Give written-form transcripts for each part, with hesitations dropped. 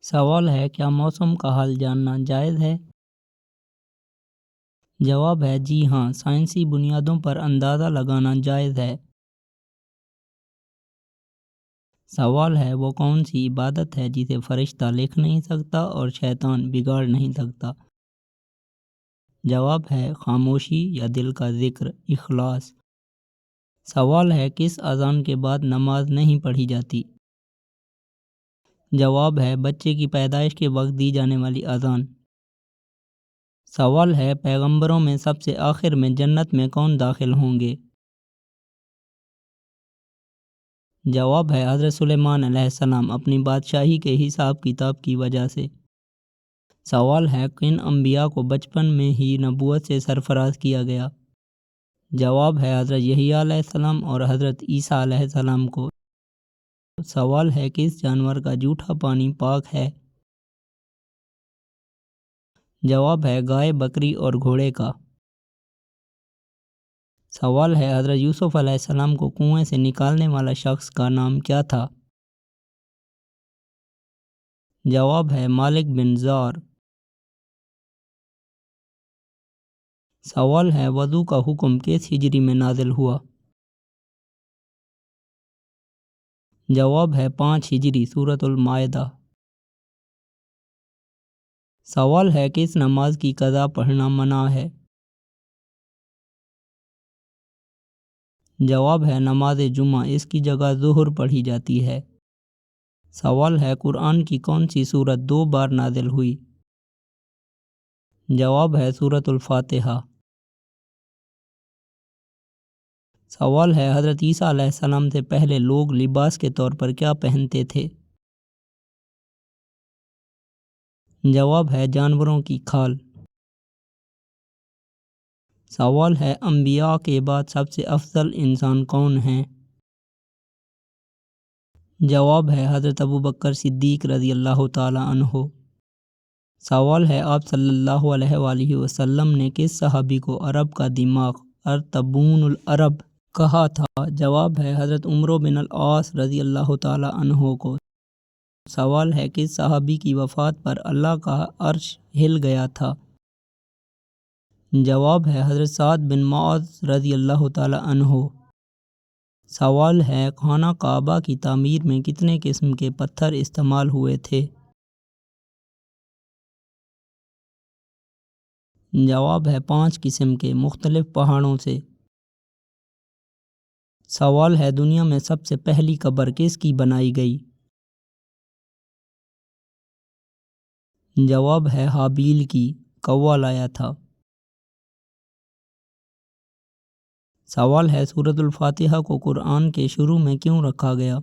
سوال ہے کیا موسم کا حال جاننا جائز ہے؟ جواب ہے جی ہاں، سائنسی بنیادوں پر اندازہ لگانا جائز ہے۔ سوال ہے وہ کون سی عبادت ہے جسے فرشتہ لکھ نہیں سکتا اور شیطان بگاڑ نہیں سکتا؟ جواب ہے خاموشی یا دل کا ذکر، اخلاص۔ سوال ہے کس اذان کے بعد نماز نہیں پڑھی جاتی؟ جواب ہے بچے کی پیدائش کے وقت دی جانے والی اذان۔ سوال ہے پیغمبروں میں سب سے آخر میں جنت میں کون داخل ہوں گے؟ جواب ہے حضرت سلیمان علیہ السلام، اپنی بادشاہی کے حساب کتاب کی وجہ سے۔ سوال ہے کن انبیاء کو بچپن میں ہی نبوت سے سرفراز کیا گیا؟ جواب ہے حضرت یحییٰ علیہ السلام اور حضرت عیسیٰ علیہ السلام کو۔ سوال ہے کس جانور کا جھوٹا پانی پاک ہے؟ جواب ہے گائے، بکری اور گھوڑے کا۔ سوال ہے حضرت یوسف علیہ السلام کو کنویں سے نکالنے والا شخص کا نام کیا تھا؟ جواب ہے مالک بن زار۔ سوال ہے وضو کا حکم کس ہجری میں نازل ہوا؟ جواب ہے 5 ہجری، سورۃ المائدہ۔ سوال ہے کس نماز کی قضا پڑھنا منع ہے؟ جواب ہے نماز جمعہ، اس کی جگہ ظہر پڑھی جاتی ہے۔ سوال ہے قرآن کی کون سی سورت 2 بار نازل ہوئی؟ جواب ہے سورۃ الفاتحہ۔ سوال ہے حضرت عیسیٰ علیہ السلام سے پہلے لوگ لباس کے طور پر کیا پہنتے تھے؟ جواب ہے جانوروں کی کھال۔ سوال ہے انبیاء کے بعد سب سے افضل انسان کون ہیں؟ جواب ہے حضرت ابوبکر صدیق رضی اللہ تعالی عنہ۔ سوال ہے آپ صلی اللہ علیہ وآلہ وسلم نے کس صحابی کو عرب کا دماغ، ارطبون العرب کہا تھا؟ جواب ہے حضرت عمرو بن العاص رضی اللہ تعالی عنہ کو۔ سوال ہے کس صحابی کی وفات پر اللہ کا عرش ہل گیا تھا؟ جواب ہے حضرت سعد بن معاذ رضی اللہ تعالی عنہ۔ سوال ہے خانہ کعبہ کی تعمیر میں کتنے قسم کے پتھر استعمال ہوئے تھے؟ جواب ہے 5 قسم کے، مختلف پہاڑوں سے۔ سوال ہے دنیا میں سب سے پہلی قبر کس کی بنائی گئی؟ جواب ہے حابیل کی، کوا لایا تھا۔ سوال ہے سورۃ الفاتحہ کو قرآن کے شروع میں کیوں رکھا گیا؟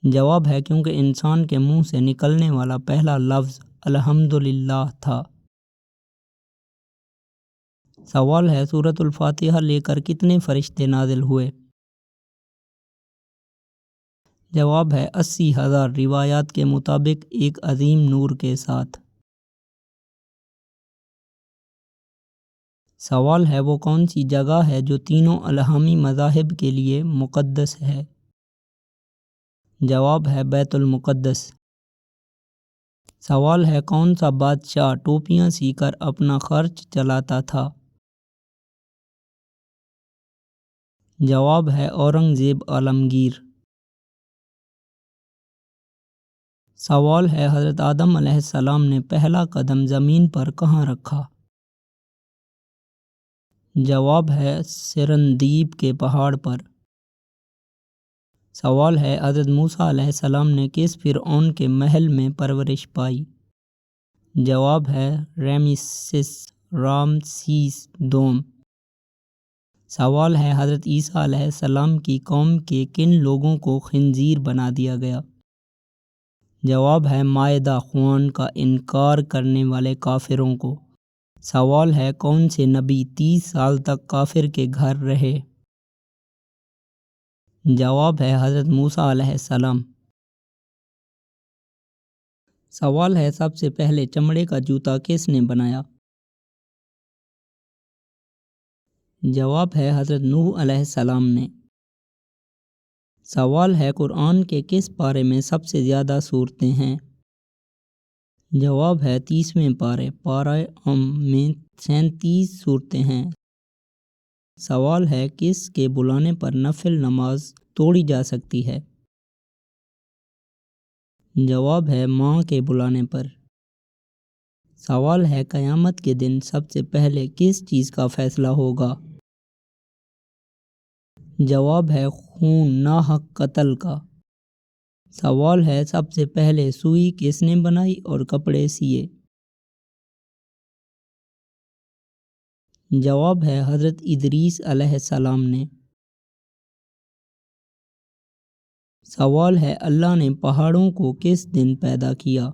جواب ہے کیونکہ انسان کے منہ سے نکلنے والا پہلا لفظ الحمدللہ تھا۔ سوال ہے سورۃ الفاتحہ لے کر کتنے فرشتے نازل ہوئے؟ جواب ہے 80,000، روایات کے مطابق ایک عظیم نور کے ساتھ۔ سوال ہے وہ کون سی جگہ ہے جو تینوں الہامی مذاہب کے لیے مقدس ہے؟ جواب ہے بیت المقدس۔ سوال ہے کون سا بادشاہ ٹوپیاں سی کر اپنا خرچ چلاتا تھا؟ جواب ہے اورنگزیب عالمگیر۔ سوال ہے حضرت آدم علیہ السلام نے پہلا قدم زمین پر کہاں رکھا؟ جواب ہے سرندیب کے پہاڑ پر۔ سوال ہے حضرت موسیٰ علیہ السلام نے کس فرعون کے محل میں پرورش پائی؟ جواب ہے رامسیس دوم۔ سوال ہے حضرت عیسیٰ علیہ السلام کی قوم کے کن لوگوں کو خنزیر بنا دیا گیا؟ جواب ہے مائدہ خوان کا انکار کرنے والے کافروں کو۔ سوال ہے کون سے نبی 30 سال تک کافر کے گھر رہے؟ جواب ہے حضرت موسیٰ علیہ السلام۔ سوال ہے سب سے پہلے چمڑے کا جوتا کس نے بنایا؟ جواب ہے حضرت نوح علیہ السلام نے۔ سوال ہے قرآن کے کس پارے میں سب سے زیادہ صورتیں ہیں؟ جواب ہے 30ویں پارے پارہ میں 37 صورتیں ہیں۔ سوال ہے کس کے بلانے پر نفل نماز توڑی جا سکتی ہے؟ جواب ہے ماں کے بلانے پر۔ سوال ہے قیامت کے دن سب سے پہلے کس چیز کا فیصلہ ہوگا؟ جواب ہے خون ناحق قتل کا۔ سوال ہے سب سے پہلے سوئی کس نے بنائی اور کپڑے سیے؟ جواب ہے حضرت ادریس علیہ السلام نے۔ سوال ہے اللہ نے پہاڑوں کو کس دن پیدا کیا؟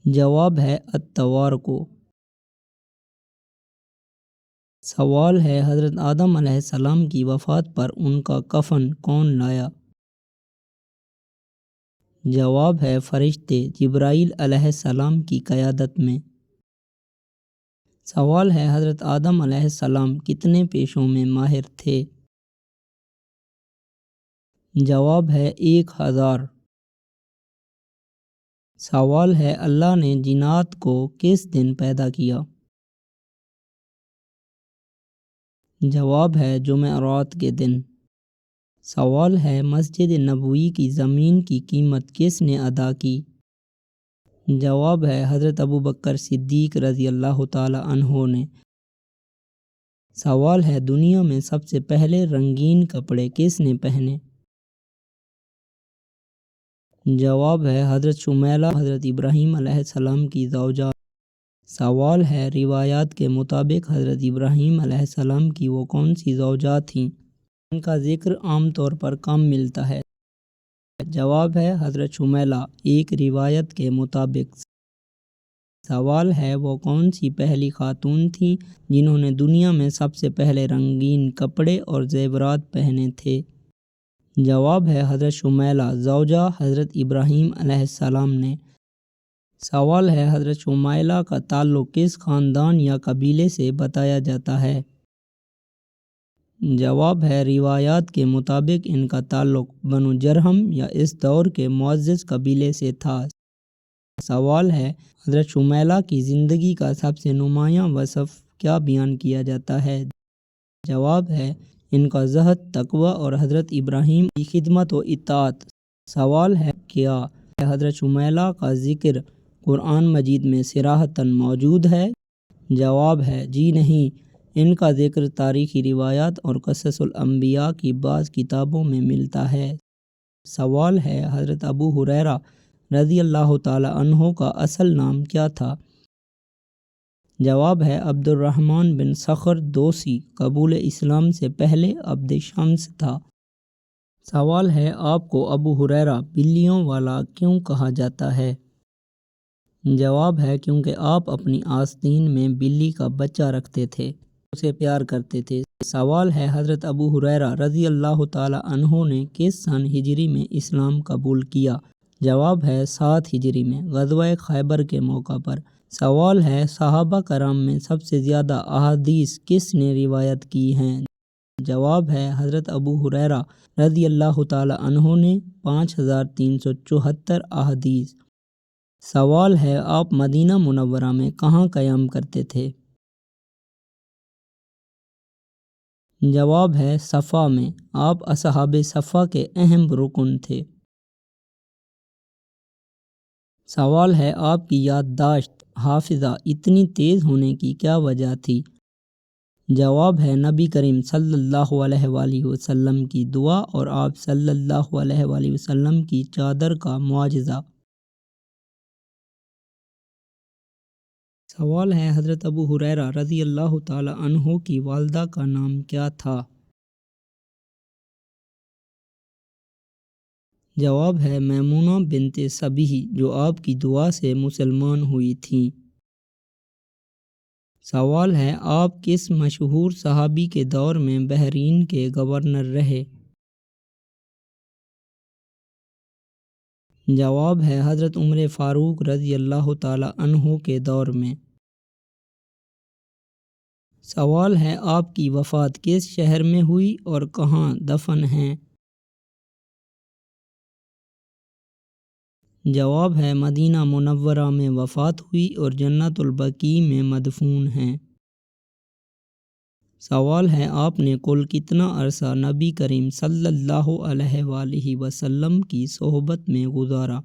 جواب ہے اتوار کو۔ سوال ہے حضرت آدم علیہ السلام کی وفات پر ان کا کفن کون لایا؟ جواب ہے فرشتے جبرائیل علیہ السلام کی قیادت میں۔ سوال ہے حضرت آدم علیہ السلام کتنے پیشوں میں ماہر تھے؟ جواب ہے 1000۔ سوال ہے اللہ نے جنات کو کس دن پیدا کیا؟ جواب ہے جمعرات کے دن۔ سوال ہے مسجد نبوی کی زمین کی قیمت کس نے ادا کی؟ جواب ہے حضرت ابوبکر صدیق رضی اللہ تعالی عنہ نے۔ سوال ہے دنیا میں سب سے پہلے رنگین کپڑے کس نے پہنے؟ جواب ہے حضرت شمیلہ حضرت ابراہیم علیہ السلام کی زوجہ۔ سوال ہے روایات کے مطابق حضرت ابراہیم علیہ السلام کی وہ کون سی زوجہ تھیں ان کا ذکر عام طور پر کم ملتا ہے؟ جواب ہے حضرت شمیلہ ایک روایت کے مطابق۔ سوال ہے وہ کون سی پہلی خاتون تھیں جنہوں نے دنیا میں سب سے پہلے رنگین کپڑے اور زیورات پہنے تھے؟ جواب ہے حضرت شمیلہ زوجہ حضرت ابراہیم علیہ السلام نے۔ سوال ہے حضرت شمیلہ کا تعلق کس خاندان یا قبیلے سے بتایا جاتا ہے؟ جواب ہے روایات کے مطابق ان کا تعلق بنو جرہم یا اس دور کے معزز قبیلے سے تھا۔ سوال ہے حضرت شمیلہ کی زندگی کا سب سے نمایاں وصف کیا بیان کیا جاتا ہے؟ جواب ہے ان کا زہد تقوی اور حضرت ابراہیم کی خدمت و اطاعت۔ سوال ہے کیا حضرت شمیلہ کا ذکر قرآن مجید میں صراحتاً موجود ہے؟ جواب ہے جی نہیں، ان کا ذکر تاریخی روایات اور قصص الانبیاء کی بعض کتابوں میں ملتا ہے۔ سوال ہے حضرت ابو ہریرہ رضی اللہ تعالی عنہ کا اصل نام کیا تھا؟ جواب ہے عبد الرحمن بن صخر دوسی، قبول اسلام سے پہلے عبد شمس تھا۔ سوال ہے آپ کو ابو ہریرہ بلیوں والا کیوں کہا جاتا ہے؟ جواب ہے کیونکہ آپ اپنی آستین میں بلی کا بچہ رکھتے تھے، اسے پیار کرتے تھے۔ سوال ہے حضرت ابو ہریرہ رضی اللہ تعالی عنہ نے کس سن ہجری میں اسلام قبول کیا؟ جواب ہے 7 ہجری میں غزوہ خیبر کے موقع پر۔ سوال ہے صحابہ کرام میں سب سے زیادہ احادیث کس نے روایت کی ہیں؟ جواب ہے حضرت ابو ہریرہ رضی اللہ تعالی عنہ نے 5374 احادیث۔ سوال ہے آپ مدینہ منورہ میں کہاں قیام کرتے تھے؟ جواب ہے صفا میں، آپ اصحاب صفا کے اہم رکن تھے۔ سوال ہے آپ کی یادداشت حافظہ اتنی تیز ہونے کی کیا وجہ تھی؟ جواب ہے نبی کریم صلی اللہ علیہ وآلہ وسلم کی دعا اور آپ صلی اللہ علیہ وآلہ وسلم کی چادر کا معجزہ۔ سوال ہے حضرت ابو ہریرہ رضی اللہ تعالی عنہ کی والدہ کا نام کیا تھا؟ جواب ہے میمونہ بنت صبیح، جو آپ کی دعا سے مسلمان ہوئی تھیں۔ سوال ہے آپ کس مشہور صحابی کے دور میں بحرین کے گورنر رہے؟ جواب ہے حضرت عمر فاروق رضی اللہ تعالی عنہ کے دور میں۔ سوال ہے آپ کی وفات کس شہر میں ہوئی اور کہاں دفن ہیں؟ جواب ہے مدینہ منورہ میں وفات ہوئی اور جنت البقیع میں مدفون ہیں۔ سوال ہے آپ نے کل کتنا عرصہ نبی کریم صلی اللہ علیہ وآلہ وسلم کی صحبت میں گزارا؟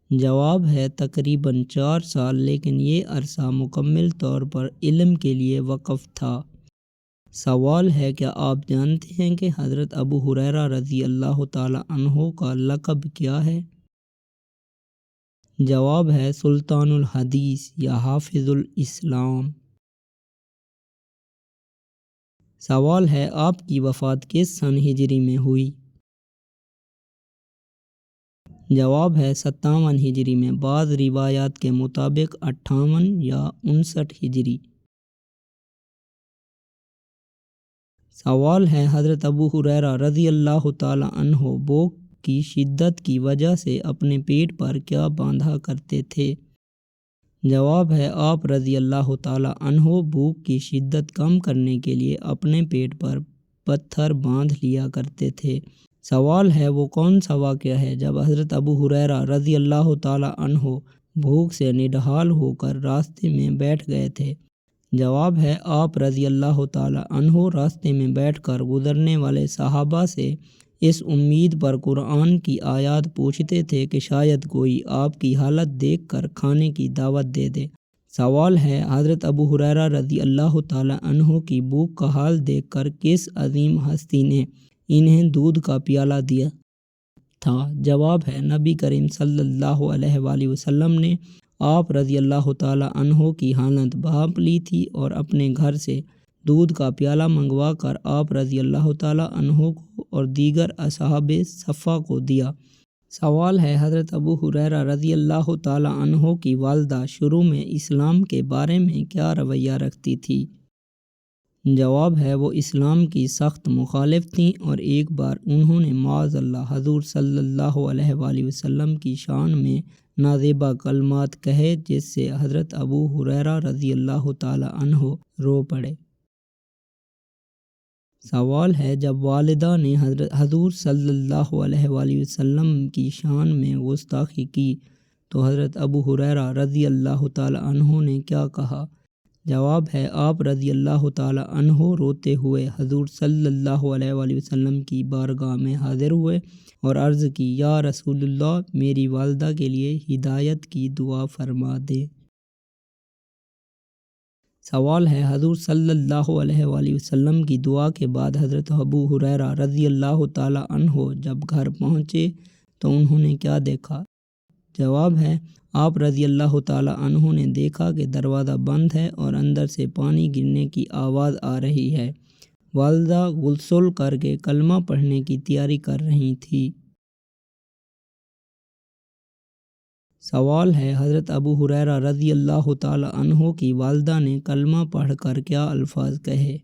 جواب ہے تقریباً 4 سال، لیکن یہ عرصہ مکمل طور پر علم کے لیے وقف تھا۔ سوال ہے کیا آپ جانتے ہیں کہ حضرت ابو ہریرہ رضی اللہ تعالی عنہ کا لقب کیا ہے؟ جواب ہے سلطان الحدیث یا حافظ الاسلام۔ سوال ہے آپ کی وفات کس سن ہجری میں ہوئی؟ جواب ہے 57 ہجری میں، بعض روایات کے مطابق 58 یا 59 ہجری۔ سوال ہے حضرت ابو ہریرہ رضی اللہ تعالی عنہ بھوک کی شدت کی وجہ سے اپنے پیٹ پر کیا باندھا کرتے تھے؟ جواب ہے آپ رضی اللہ تعالی عنہ بھوک کی شدت کم کرنے کے لیے اپنے پیٹ پر پتھر باندھ لیا کرتے تھے۔ سوال ہے وہ کون سا واقعہ ہے جب حضرت ابو ہریرہ رضی اللہ تعالی عنہ بھوک سے نڈھال ہو کر راستے میں بیٹھ گئے تھے؟ جواب ہے آپ رضی اللہ تعالی عنہ راستے میں بیٹھ کر گزرنے والے صحابہ سے اس امید پر قرآن کی آیات پوچھتے تھے کہ شاید کوئی آپ کی حالت دیکھ کر کھانے کی دعوت دے دے۔ سوال ہے حضرت ابو ہریرہ رضی اللہ تعالی عنہ کی بھوک کا حال دیکھ کر کس عظیم ہستی نے انہیں دودھ کا پیالہ دیا تھا؟ جواب ہے نبی کریم صلی اللہ علیہ وآلہ وسلم نے آپ رضی اللہ تعالی عنہ کی حالت بھانپ لی تھی اور اپنے گھر سے دودھ کا پیالہ منگوا کر آپ رضی اللہ تعالی عنہ کو اور دیگر اصحاب صفہ کو دیا۔ سوال ہے حضرت ابو ہریرہ رضی اللہ تعالی عنہ کی والدہ شروع میں اسلام کے بارے میں کیا رویہ رکھتی تھی؟ جواب ہے وہ اسلام کی سخت مخالف تھیں اور ایک بار انہوں نے معاذ اللہ حضور صلی اللہ علیہ وآلہ وسلم کی شان میں نازیبہ کلمات کہے جس سے حضرت ابو ہریرہ رضی اللہ تعالی عنہ رو پڑے۔ سوال ہے جب والدہ نے حضور صلی اللہ علیہ وآلہ وسلم کی شان میں گستاخی کی تو حضرت ابو ہریرہ رضی اللہ تعالی عنہ نے کیا کہا؟ جواب ہے آپ رضی اللہ تعالی عنہ روتے ہوئے حضور صلی اللہ علیہ وآلہ وسلم کی بارگاہ میں حاضر ہوئے اور عرض کی یا رسول اللہ میری والدہ کے لیے ہدایت کی دعا فرما دے۔ سوال ہے حضور صلی اللہ علیہ وآلہ وسلم کی دعا کے بعد حضرت ابو ہریرہ رضی اللہ تعالی عنہ جب گھر پہنچے تو انہوں نے کیا دیکھا؟ جواب ہے آپ رضی اللہ تعالی عنہ نے دیکھا کہ دروازہ بند ہے اور اندر سے پانی گرنے کی آواز آ رہی ہے۔ والدہ غسل کر کے کلمہ پڑھنے کی تیاری کر رہی تھی۔ سوال ہے حضرت ابو ہریرہ رضی اللہ تعالی عنہ کی والدہ نے کلمہ پڑھ کر کیا الفاظ کہے؟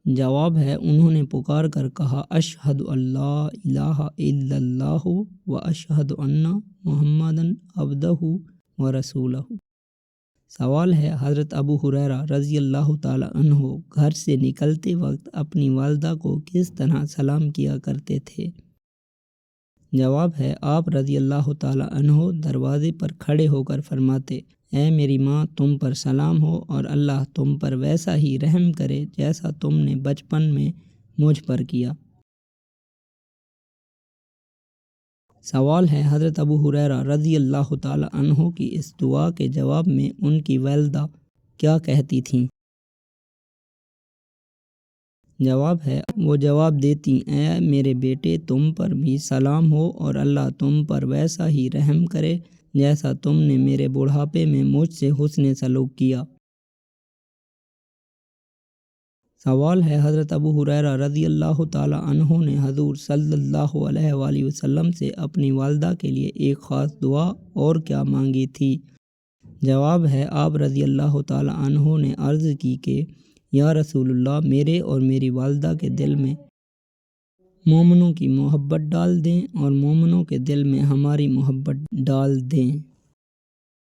جواب ہے انہوں نے پکار کر کہا اشہد اللہ الہ الا اللہ و اشہد ان محمدً عبدہ و رسولہ۔ سوال ہے حضرت ابو ہریرہ رضی اللہ تعالی عنہ گھر سے نکلتے وقت اپنی والدہ کو کس طرح سلام کیا کرتے تھے؟ جواب ہے آپ رضی اللہ تعالی عنہ دروازے پر کھڑے ہو کر فرماتے اے میری ماں تم پر سلام ہو اور اللہ تم پر ویسا ہی رحم کرے جیسا تم نے بچپن میں مجھ پر کیا۔ سوال ہے حضرت ابو ہریرہ رضی اللہ تعالی عنہ کی اس دعا کے جواب میں ان کی والدہ کیا کہتی تھیں؟ جواب ہے وہ جواب دیتی اے میرے بیٹے تم پر بھی سلام ہو اور اللہ تم پر ویسا ہی رحم کرے جیسا تم نے میرے بڑھاپے میں مجھ سے حسن سلوک کیا۔ سوال ہے حضرت ابو ہریرہ رضی اللہ تعالی عنہ نے حضور صلی اللہ علیہ وآلہ وسلم سے اپنی والدہ کے لیے ایک خاص دعا اور کیا مانگی تھی؟ جواب ہے آپ رضی اللہ تعالی عنہ نے عرض کی کہ یا رسول اللہ میرے اور میری والدہ کے دل میں مومنوں کی محبت ڈال دیں اور مومنوں کے دل میں ہماری محبت ڈال دیں۔